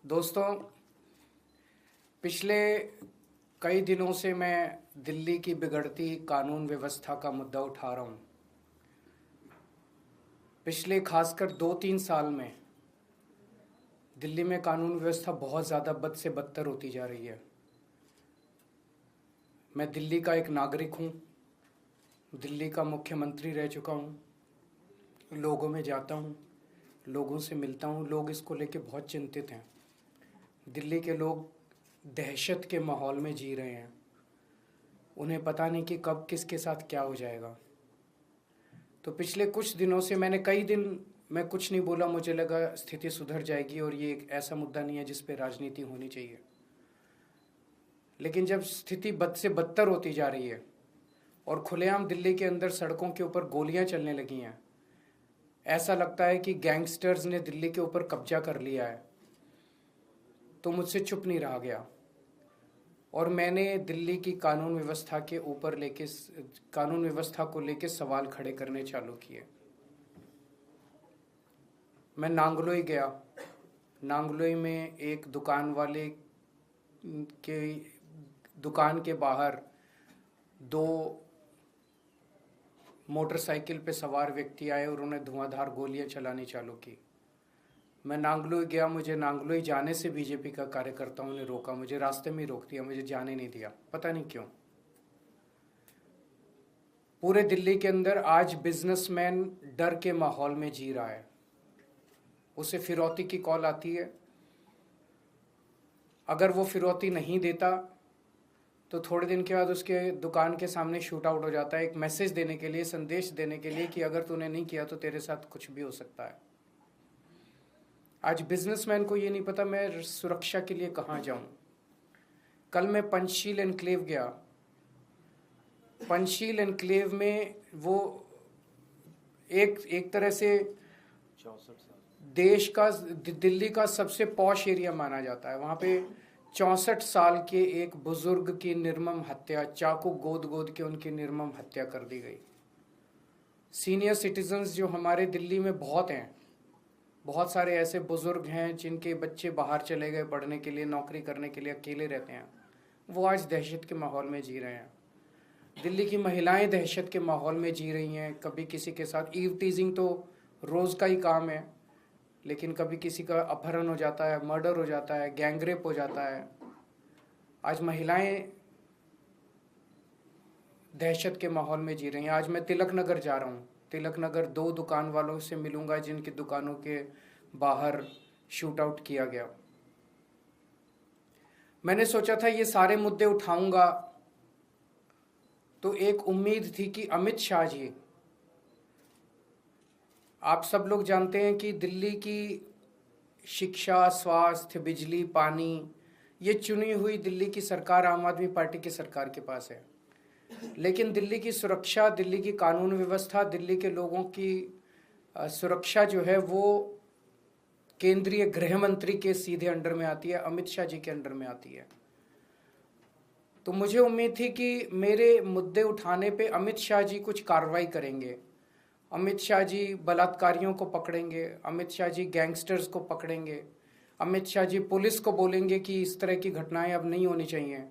दोस्तों, पिछले कई दिनों से मैं दिल्ली की बिगड़ती कानून व्यवस्था का मुद्दा उठा रहा हूँ। पिछले खासकर 2-3 साल में दिल्ली में कानून व्यवस्था बहुत ज़्यादा बद से बदतर होती जा रही है। मैं दिल्ली का एक नागरिक हूँ, दिल्ली का मुख्यमंत्री रह चुका हूँ, लोगों में जाता हूँ, लोगों से मिलता हूँ। लोग इसको लेके बहुत चिंतित हैं। दिल्ली के लोग दहशत के माहौल में जी रहे हैं। उन्हें पता नहीं कि कब किसके साथ क्या हो जाएगा। तो पिछले कुछ दिनों से कई दिन मैं कुछ नहीं बोला। मुझे लगा स्थिति सुधर जाएगी और ये एक ऐसा मुद्दा नहीं है जिस पे राजनीति होनी चाहिए। लेकिन जब स्थिति बद से बदतर होती जा रही है और खुलेआम दिल्ली के अंदर सड़कों के ऊपर गोलियां चलने लगी हैं, ऐसा लगता है कि गैंगस्टर्स ने दिल्ली के ऊपर कब्जा कर लिया है, तो मुझसे चुप नहीं रहा गया और मैंने दिल्ली की कानून व्यवस्था को लेके सवाल खड़े करने चालू किए। मैं नांगलोई गया। नांगलोई में एक दुकान के बाहर दो मोटरसाइकिल पे सवार व्यक्ति आए और उन्हें धुआंधार गोलियां चलानी चालू की। मैं नांगलोई गया। मुझे नांगलोई जाने से बीजेपी का कार्यकर्ताओं ने रोका, मुझे रास्ते में ही रोक दिया, मुझे जाने नहीं दिया, पता नहीं क्यों। पूरे दिल्ली के अंदर आज बिजनेसमैन डर के माहौल में जी रहा है। उसे फिरौती की कॉल आती है। अगर वो फिरौती नहीं देता तो थोड़े दिन के बाद उसके दुकान के सामने शूट आउट हो जाता है, एक मैसेज देने के लिए, संदेश देने के लिए कि अगर तूने नहीं किया तो तेरे साथ कुछ भी हो सकता है। आज बिजनेसमैन को ये नहीं पता मैं सुरक्षा के लिए कहाँ जाऊं। कल मैं पंचशील एनक्लेव गया। पंचशील एनक्लेव में वो एक तरह से दिल्ली का सबसे पॉश एरिया माना जाता है। वहाँ पे 64 साल के एक बुजुर्ग की निर्मम हत्या, चाकू गोद गोद के उनकी निर्मम हत्या कर दी गई। सीनियर सिटीजन्स जो हमारे दिल्ली में बहुत हैं, बहुत सारे ऐसे बुजुर्ग हैं जिनके बच्चे बाहर चले गए पढ़ने के लिए, नौकरी करने के लिए, अकेले रहते हैं, वो आज दहशत के माहौल में जी रहे हैं। दिल्ली की महिलाएं दहशत के माहौल में जी रही हैं। कभी किसी के साथ ईव टीजिंग तो रोज़ का ही काम है, लेकिन कभी किसी का अपहरण हो जाता है, मर्डर हो जाता है, गैंगरेप हो जाता है। आज महिलाएं दहशत के माहौल में जी रही हैं। आज मैं तिलक नगर जा रहा हूँ। तिलक नगर 2 दुकान वालों से मिलूंगा जिनकी दुकानों के बाहर शूट आउट किया गया। मैंने सोचा था ये सारे मुद्दे उठाऊंगा तो एक उम्मीद थी कि अमित शाह जी, आप सब लोग जानते हैं कि दिल्ली की शिक्षा, स्वास्थ्य, बिजली, पानी, ये चुनी हुई दिल्ली की सरकार आम आदमी पार्टी की सरकार के पास है। लेकिन दिल्ली की सुरक्षा, दिल्ली की कानून व्यवस्था, दिल्ली के लोगों की सुरक्षा जो है वो केंद्रीय गृह मंत्री के सीधे अंडर में आती है, अमित शाह जी के अंडर में आती है। तो मुझे उम्मीद थी कि मेरे मुद्दे उठाने पे अमित शाह जी कुछ कार्रवाई करेंगे, अमित शाह जी बलात्कारियों को पकड़ेंगे, अमित शाह जी गैंगस्टर्स को पकड़ेंगे, अमित शाह जी पुलिस को बोलेंगे कि इस तरह की घटनाएं अब नहीं होनी चाहिए,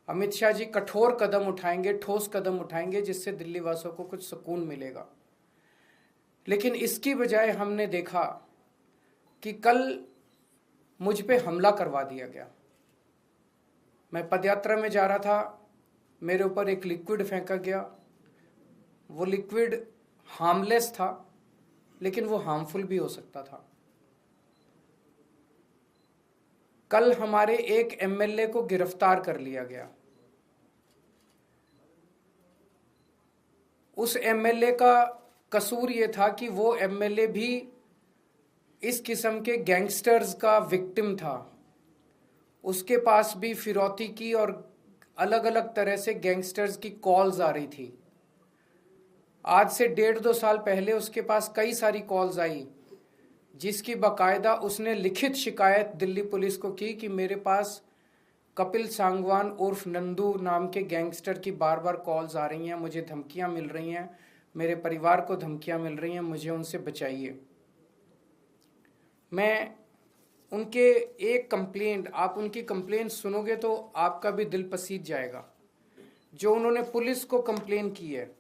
अमित शाह जी कठोर कदम उठाएंगे, ठोस कदम उठाएंगे जिससे दिल्ली वासियों को कुछ सुकून मिलेगा। लेकिन इसकी बजाय हमने देखा कि कल मुझ पे हमला करवा दिया गया। मैं पदयात्रा में जा रहा था, मेरे ऊपर एक लिक्विड फेंका गया। वो लिक्विड हार्मलेस था, लेकिन वो हार्मफुल भी हो सकता था। कल हमारे एक एमएलए को गिरफ्तार कर लिया गया। उस एमएलए का कसूर ये था कि वो एमएलए भी इस किस्म के गैंगस्टर्स का विक्टिम था। उसके पास भी फिरौती की और अलग अलग तरह से गैंगस्टर्स की कॉल्स आ रही थी। आज से 1.5-2 साल पहले उसके पास कई सारी कॉल्स आई जिसकी बाकायदा उसने लिखित शिकायत दिल्ली पुलिस को की कि मेरे पास कपिल सांगवान उर्फ नंदू नाम के गैंगस्टर की बार बार कॉल्स आ रही हैं, मुझे धमकियां मिल रही हैं, मेरे परिवार को धमकियां मिल रही हैं, मुझे उनसे बचाइए। मैं उनके एक कंप्लेंट, आप उनकी कंप्लेंट सुनोगे तो आपका भी दिल पसीज जाएगा। जो उन्होंने पुलिस को कंप्लेन की है,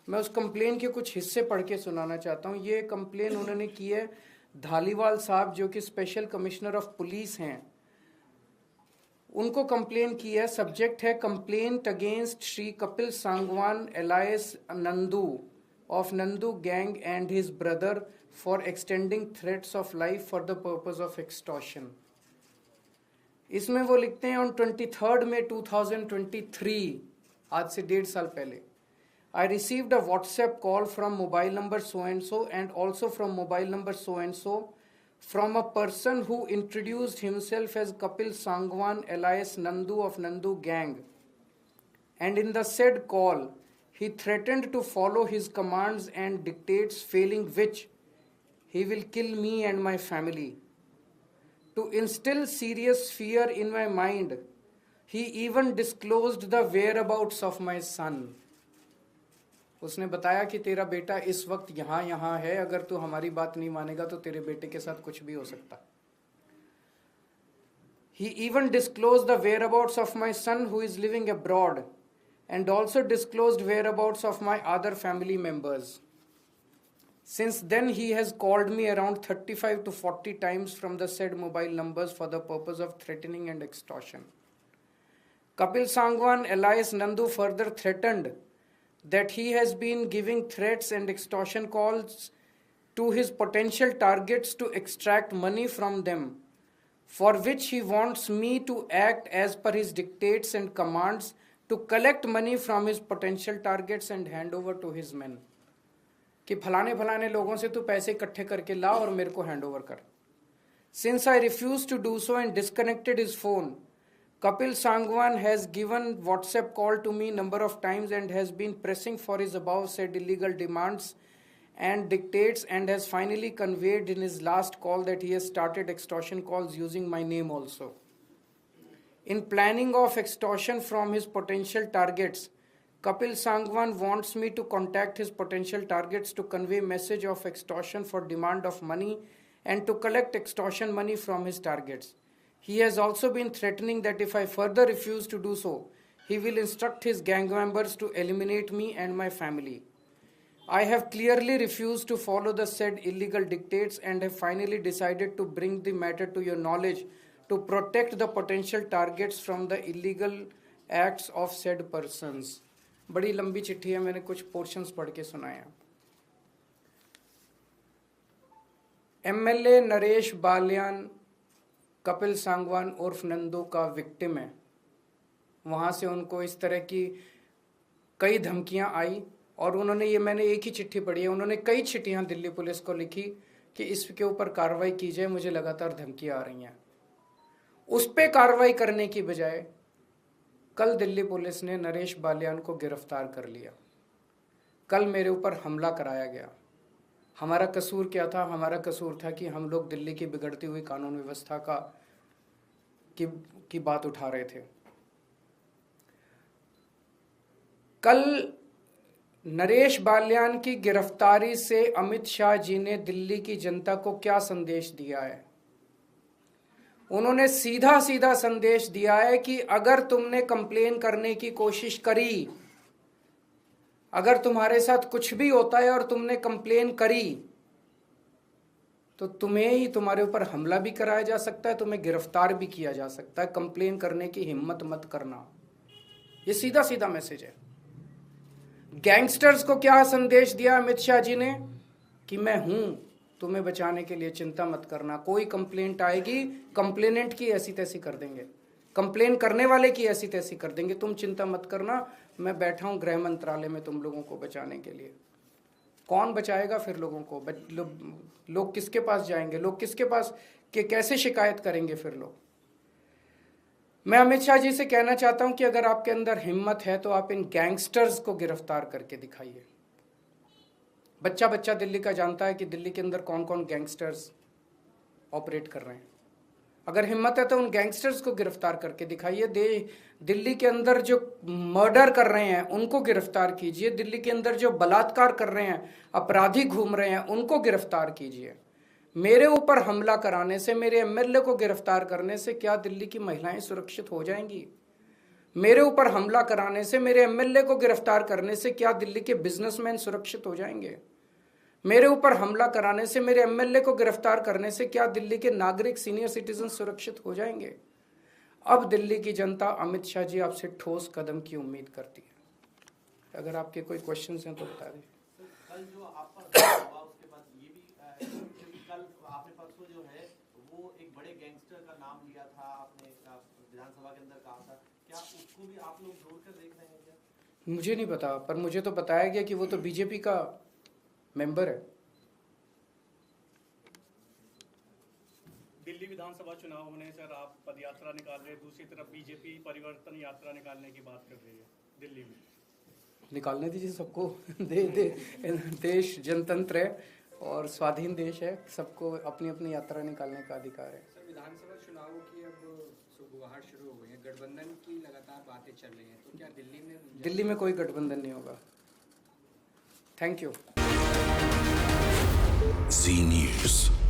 मैं उस कंप्लेन के कुछ हिस्से पढ़ के सुनाना चाहता हूँ। ये कंप्लेन उन्होंने की है धालीवाल साहब, जो कि स्पेशल कमिश्नर ऑफ पुलिस हैं, उनको कंप्लेन की है। सब्जेक्ट है complaint against Shri Kapil Sangwan alias Nandu of Nandu gang and his brother for extending threats of life for the purpose of extortion. इसमें वो लिखते हैं ऑन 23 मई 2023, आज से 1.5 साल पहले, I received a WhatsApp call from mobile number so and so and also from mobile number so and so from a person who introduced himself as Kapil Sangwan alias Nandu of Nandu gang, and in the said call he threatened to follow his commands and dictates, failing which he will kill me and my family. To instill serious fear in my mind, he even disclosed the whereabouts of my son. उसने बताया कि तेरा बेटा इस वक्त यहाँ है, अगर तू हमारी बात नहीं मानेगा तो तेरे बेटे के साथ कुछ भी हो सकता। He even disclosed the whereabouts of my son who is living abroad and also disclosed whereabouts of my other family members. Since then he has called me around 35 to 40 times from the said mobile numbers for the purpose of threatening and extortion. Kapil Sangwan alias Nandu further threatened that he has been giving threats and extortion calls to his potential targets to extract money from them, for which he wants me to act as per his dictates and commands to collect money from his potential targets and hand over to his men. कि फलाने फलाने लोगों से तू पैसे इकट्ठे करके ला और मेरे को हैंड ओवर कर। Since I refused to do so and disconnected his phone, Kapil Sangwan has given WhatsApp call to me number of times and has been pressing for his above said illegal demands and dictates, and has finally conveyed in his last call that he has started extortion calls using my name also. In planning of extortion from his potential targets, Kapil Sangwan wants me to contact his potential targets to convey message of extortion for demand of money and to collect extortion money from his targets. He has also been threatening that if I further refuse to do so, he will instruct his gang members to eliminate me and my family. I have clearly refused to follow the said illegal dictates and have finally decided to bring the matter to your knowledge to protect the potential targets from the illegal acts of said persons. बड़ी लंबी चिट्ठी है, मैंने कुछ portions पढ़ के सुनाया। MLA Naresh Balyan Kapil Sangwan उर्फ नंदू का विक्टिम है। वहाँ से उनको इस तरह की कई धमकियाँ आई और उन्होंने, ये मैंने एक ही चिट्ठी पढ़ी है, उन्होंने कई चिट्ठियाँ दिल्ली पुलिस को लिखी कि इसके ऊपर कार्रवाई की जाए, मुझे लगातार धमकियाँ आ रही हैं। उस पर कार्रवाई करने की बजाय कल दिल्ली पुलिस ने नरेश बालियान को गिरफ्तार कर लिया। कल मेरे ऊपर हमला कराया गया। हमारा कसूर क्या था? हमारा कसूर था कि हम लोग दिल्ली की बिगड़ती हुई कानून व्यवस्था की बात उठा रहे थे। कल नरेश बालियान की गिरफ्तारी से अमित शाह जी ने दिल्ली की जनता को क्या संदेश दिया है? उन्होंने सीधा सीधा संदेश दिया है कि अगर तुमने कंप्लेन करने की कोशिश करी, अगर तुम्हारे साथ कुछ भी होता है और तुमने कंप्लेन करी, तो तुम्हें ही, तुम्हारे ऊपर हमला भी कराया जा सकता है, तुम्हें गिरफ्तार भी किया जा सकता है। कंप्लेन करने की हिम्मत मत करना। ये सीधा सीधा मैसेज है। गैंगस्टर्स को क्या संदेश दिया अमित शाह जी ने? कि मैं हूं तुम्हें बचाने के लिए, चिंता मत करना। कोई कंप्लेंट आएगी, कंप्लेनेंट की ऐसी तैसी कर देंगे, कंप्लेन करने वाले की ऐसी तैसी कर देंगे, तुम चिंता मत करना, मैं बैठा हूं गृह मंत्रालय में तुम लोगों को बचाने के लिए। कौन बचाएगा फिर लोगों को? लोग किसके पास जाएंगे? लोग किसके पास कैसे शिकायत करेंगे फिर लोग? मैं अमित शाह जी से कहना चाहता हूं कि अगर आपके अंदर हिम्मत है तो आप इन गैंगस्टर्स को गिरफ्तार करके दिखाइए। बच्चा बच्चा दिल्ली का जानता है कि दिल्ली के अंदर कौन कौन गैंगस्टर्स ऑपरेट कर रहे हैं। अगर हिम्मत है तो उन गैंगस्टर्स को गिरफ्तार करके दिखाइए। दिल्ली के अंदर जो मर्डर कर रहे हैं उनको गिरफ्तार कीजिए। दिल्ली के अंदर जो बलात्कार कर रहे हैं, अपराधी घूम रहे हैं, उनको गिरफ्तार कीजिए। मेरे ऊपर हमला कराने से, मेरे एमएलए को गिरफ्तार करने से क्या दिल्ली की महिलाएं सुरक्षित हो जाएंगी? मेरे ऊपर हमला कराने से, मेरे एमएलए को गिरफ्तार करने से क्या दिल्ली के बिजनेसमैन सुरक्षित हो जाएंगे? मेरे ऊपर हमला कराने से, मेरे एमएलए को गिरफ्तार करने से क्या दिल्ली के नागरिक, सीनियर सिटीजन सुरक्षित हो जाएंगे? अब दिल्ली की जनता अमित शाह जी आपसे ठोस कदम की उम्मीद करती है। अगर आपके कोई क्वेश्चंस हैं तो बता दें। कल जो आप पर हुआ उसके बाद ये भी क्योंकि कल आपने परसों जो है वो एक बड़े गैंगस्टर का नाम लिया था, आपने विधानसभा के अंदर कहा था, क्या उसको भी आप लोग जोड़ कर देख रहे हैं क्या? मुझे नहीं पता, पर मुझे तो बताया गया कि वो तो बीजेपी का मेंबर है। दिल्ली विधानसभा चुनाव होने सर आप पदयात्रा निकाल रहे हैं, दूसरी तरफ बीजेपी परिवर्तन यात्रा निकालने की बात कर रही है दिल्ली में। निकालने दीजिए सबको। देश जनतंत्र है और स्वाधीन देश है, सबको अपनी अपनी यात्रा निकालने का अधिकार है। सर, विधानसभा चुनावों की अब सुगबुगाहट शुरू हो गई है, गठबंधन की लगातार बातें चल रही हैं, तो क्या दिल्ली में कोई गठबंधन नहीं होगा। Thank you. जी न्यूज़।